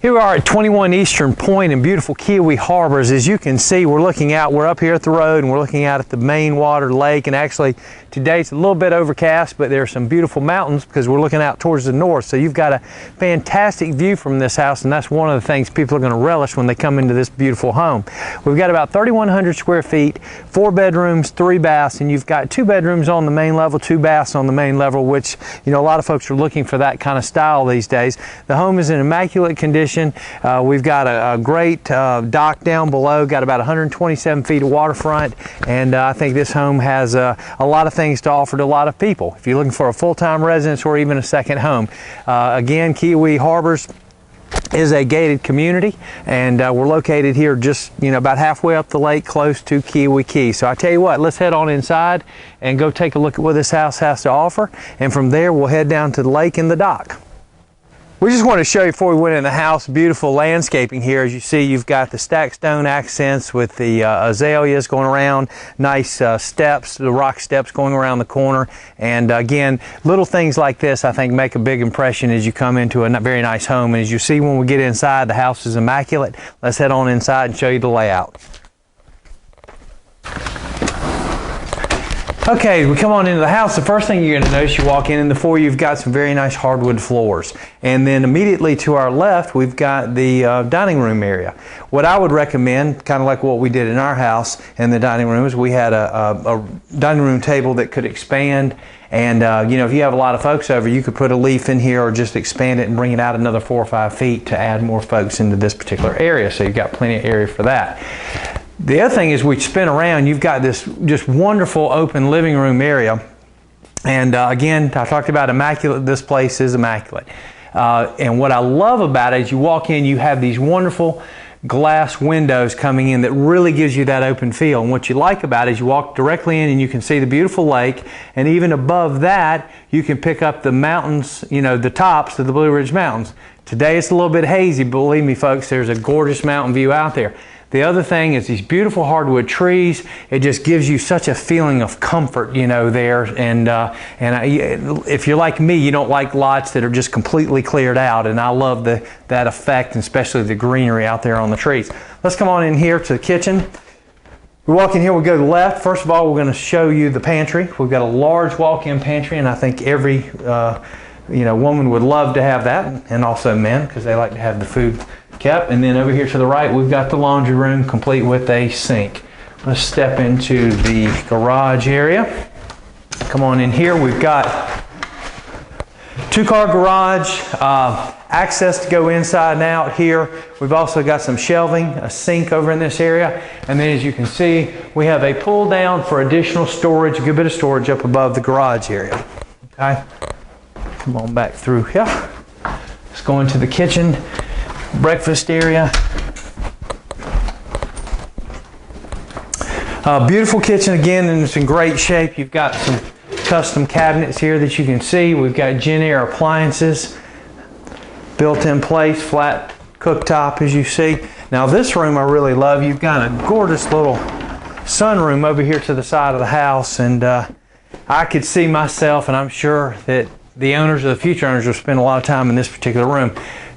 Here we are at 21 Eastern Point in beautiful Keowee Harbours. As you can see, we're looking out, we're up here at the road and we're looking out at the main water lake, and actually today it's a little bit overcast, but there are some beautiful mountains because we're looking out towards the north. So you've got a fantastic view from this house, and that's one of the things people are going to relish when they come into this beautiful home. We've got about 3,100 square feet, 4 bedrooms, 3 baths, and you've got 2 bedrooms on the main level, 2 baths on the main level, which, you know, a lot of folks are looking for that kind of style these days. The home is in immaculate condition. We've got a great dock down below, got about 127 feet of waterfront, and I think this home has a lot of things to offer to a lot of people. If you're looking for a full-time residence or even a second home. Again, Keowee Harbours is a gated community, and we're located here just, you know, about halfway up the lake, close to Keowee Key. So I tell you what, let's head on inside and go take a look at what this house has to offer, and from there we'll head down to the lake and the dock. We just wanted to show you before we went in the house, beautiful landscaping here. As you see, you've got the stacked stone accents with the azaleas going around, nice steps, the rock steps going around the corner. And again, little things like this I think make a big impression as you come into a very nice home. And as you see when we get inside, the house is immaculate. Let's head on inside and show you the layout. Okay, we come on into the house. The first thing you're going to notice, you walk in the foyer, you've got some very nice hardwood floors. And then immediately to our left, we've got the dining room area. What I would recommend, kind of like what we did in our house in the dining room, is we had a dining room table that could expand. And you know, if you have a lot of folks over, you could put a leaf in here or just expand it and bring it out another 4 or 5 feet to add more folks into this particular area. So you've got plenty of area for that. The other thing is we spin around, you've got this just wonderful open living room area. And again, I talked about immaculate. This place is immaculate. And what I love about it is you walk in, you have these wonderful glass windows coming in that really gives you that open feel. And what you like about it is you walk directly in and you can see the beautiful lake. And even above that, you can pick up the mountains, you know, the tops of the Blue Ridge Mountains. Today it's a little bit hazy, but believe me folks, there's a gorgeous mountain view out there. The other thing is these beautiful hardwood trees. It just gives you such a feeling of comfort, you know, there. And if you're like me, you don't like lots that are just completely cleared out. And I love that effect, and especially the greenery out there on the trees. Let's come on in here to the kitchen. We walk in here, we go to the left. First of all, we're going to show you the pantry. We've got a large walk-in pantry, and I think every you know, woman would love to have that, and also men, because they like to have the food kept. And then over here to the right, we've got the laundry room complete with a sink. Let's step into the garage area. Come on in here. We've got 2-car garage, access to go inside and out here. We've also got some shelving, a sink over in this area. And then as you can see, we have a pull down for additional storage, a good bit of storage up above the garage area. Okay. Come on back through here. Let's go into the kitchen, breakfast area. Beautiful kitchen again, and it's in great shape. You've got some custom cabinets here that you can see. We've got Genair appliances built in place, flat cooktop as you see. Now this room I really love. You've got a gorgeous little sunroom over here to the side of the house, and I could see myself, and I'm sure that the owners or the future owners will spend a lot of time in this particular room.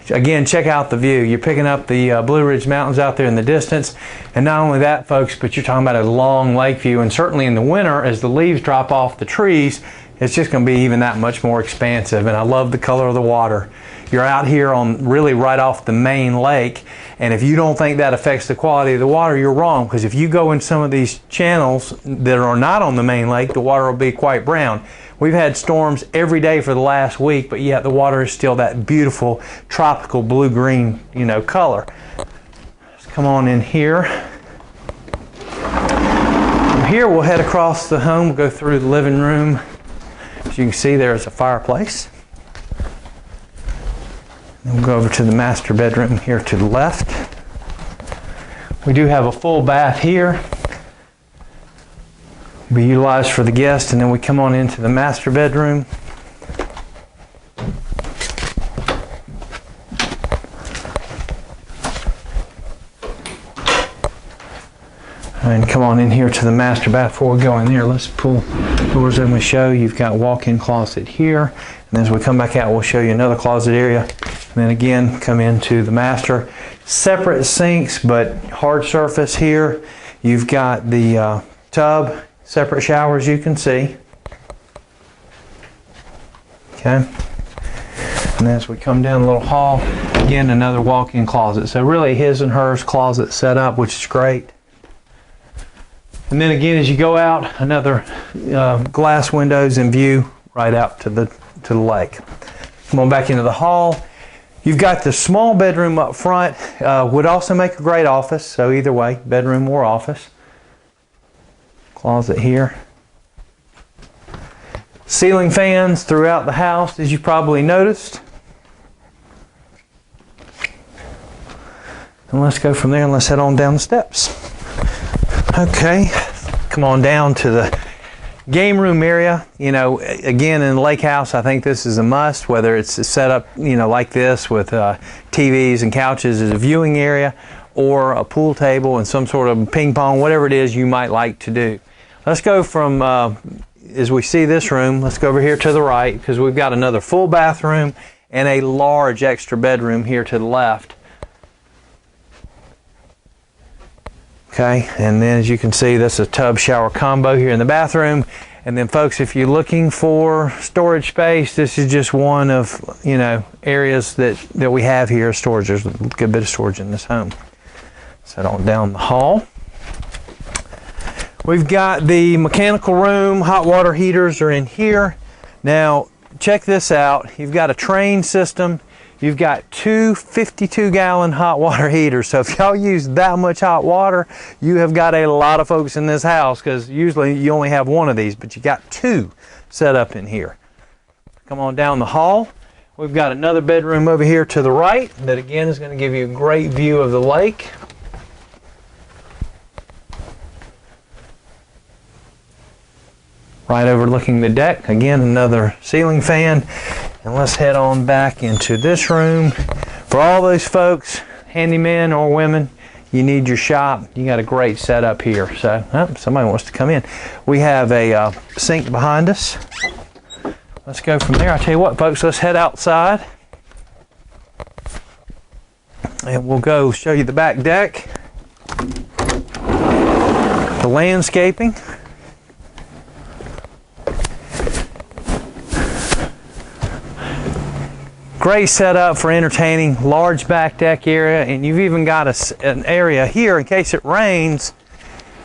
Again, check out the view. You're picking up the Blue Ridge Mountains out there in the distance. And not only that, folks, but you're talking about a long lake view. And certainly in the winter, as the leaves drop off the trees, it's just going to be even that much more expansive. And I love the color of the water. You're out here on really right off the main lake. And if you don't think that affects the quality of the water, you're wrong. Because if you go in some of these channels that are not on the main lake, the water will be quite brown. We've had storms every day for the last week, but yet the water is still that beautiful tropical blue-green, you know, color. Let's come on in here. From here, we'll head across the home. We'll go through the living room. As you can see, there's a fireplace. Then we'll go over to the master bedroom here to the left. We do have a full bath here. Be utilized for the guests, and then we come on into the master bedroom. And come on in here to the master bath. Before we go in there, let's pull doors open and show. You've got walk-in closet here, and as we come back out, we'll show you another closet area. And then again, come into the master. Separate sinks, but hard surface here. You've got the tub, separate showers you can see. Okay. And as we come down the little hall, again, another walk-in closet. So really his and hers closet set up, which is great. And then again, as you go out, another glass windows and view right out to the lake. Come on back into the hall. You've got the small bedroom up front. Would also make a great office. So either way, bedroom or office. Closet here. Ceiling fans throughout the house, as you probably noticed. And let's go from there and let's head on down the steps. Okay, come on down to the game room area. You know, again, in the lake house, I think this is a must, whether it's set up, you know, like this with TVs and couches as a viewing area, or a pool table and some sort of ping pong, whatever it is you might like to do. Let's go from, as we see this room, let's go over here to the right, because we've got another full bathroom and a large extra bedroom here to the left. Okay, and then as you can see, that's a tub shower combo here in the bathroom. And then folks, if you're looking for storage space, this is just one of, you know, areas that we have here. Storage, there's a good bit of storage in this home. Set on down the hall. We've got the mechanical room. Hot water heaters are in here. Now, check this out. You've got a train system. You've got two 52-gallon hot water heaters. So if y'all use that much hot water, you have got a lot of folks in this house, because usually you only have one of these, but you got two set up in here. Come on down the hall. We've got another bedroom over here to the right that again is going to give you a great view of the lake. Right overlooking the deck. Again, another ceiling fan. And let's head on back into this room. For all those folks, handymen or women, you need your shop. You got a great setup here. So, somebody wants to come in. We have a sink behind us. Let's go from there. I tell you what, folks, let's head outside. And we'll go show you the back deck. The landscaping. Great setup for entertaining, large back deck area, and you've even got an area here in case it rains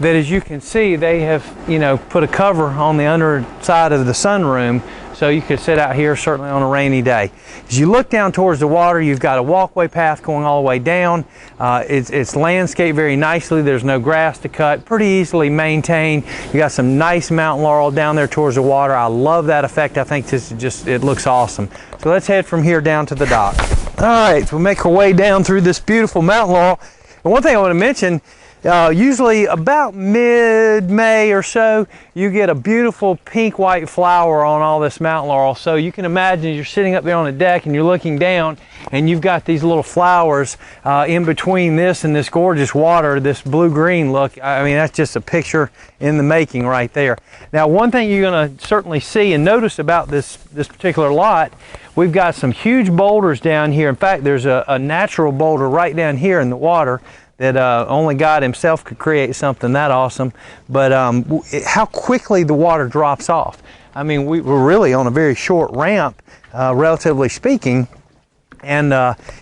that, as you can see, they have, you know, put a cover on the underside of the sunroom, so you could sit out here certainly on a rainy day. As you look down towards the water, you've got a walkway path going all the way down. It's landscaped very nicely. There's no grass to cut, pretty easily maintained. You got some nice mountain laurel down there towards the water. I love that effect. I think this is just, it looks awesome. So let's head from here down to the dock. All right, so we'll make our way down through this beautiful mountain laurel. And one thing I want to mention, usually about mid-May or so, you get a beautiful pink-white flower on all this mountain laurel. So you can imagine you're sitting up there on the deck and you're looking down and you've got these little flowers in between this and this gorgeous water, this blue-green look. I mean, that's just a picture in the making right there. Now, one thing you're going to certainly see and notice about this particular lot, we've got some huge boulders down here. In fact, there's a natural boulder right down here in the water that only God himself could create something that awesome. But how quickly the water drops off. I mean, we're really on a very short ramp, relatively speaking. And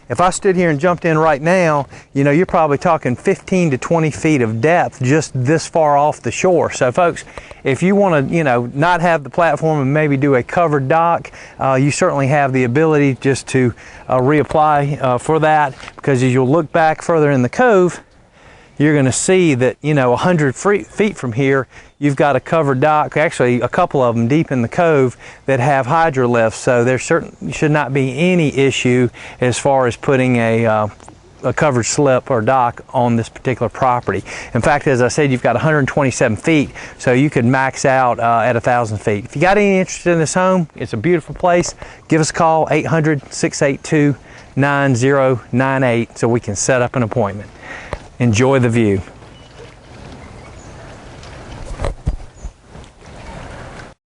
if I stood here and jumped in right now, you know, you're probably talking 15 to 20 feet of depth just this far off the shore. So folks, if you want to, you know, not have the platform and maybe do a covered dock, you certainly have the ability just to reapply for that, because as you'll look back further in the cove, you're going to see that, you know, 100 feet from here, you've got a covered dock, actually a couple of them deep in the cove, that have hydro lifts. So there certainly should not be any issue as far as putting a covered slip or dock on this particular property. In fact, as I said, you've got 127 feet, so you could max out at 1,000 feet. If you got any interest in this home, it's a beautiful place. Give us a call, 800-682-9098, so we can set up an appointment. Enjoy the view.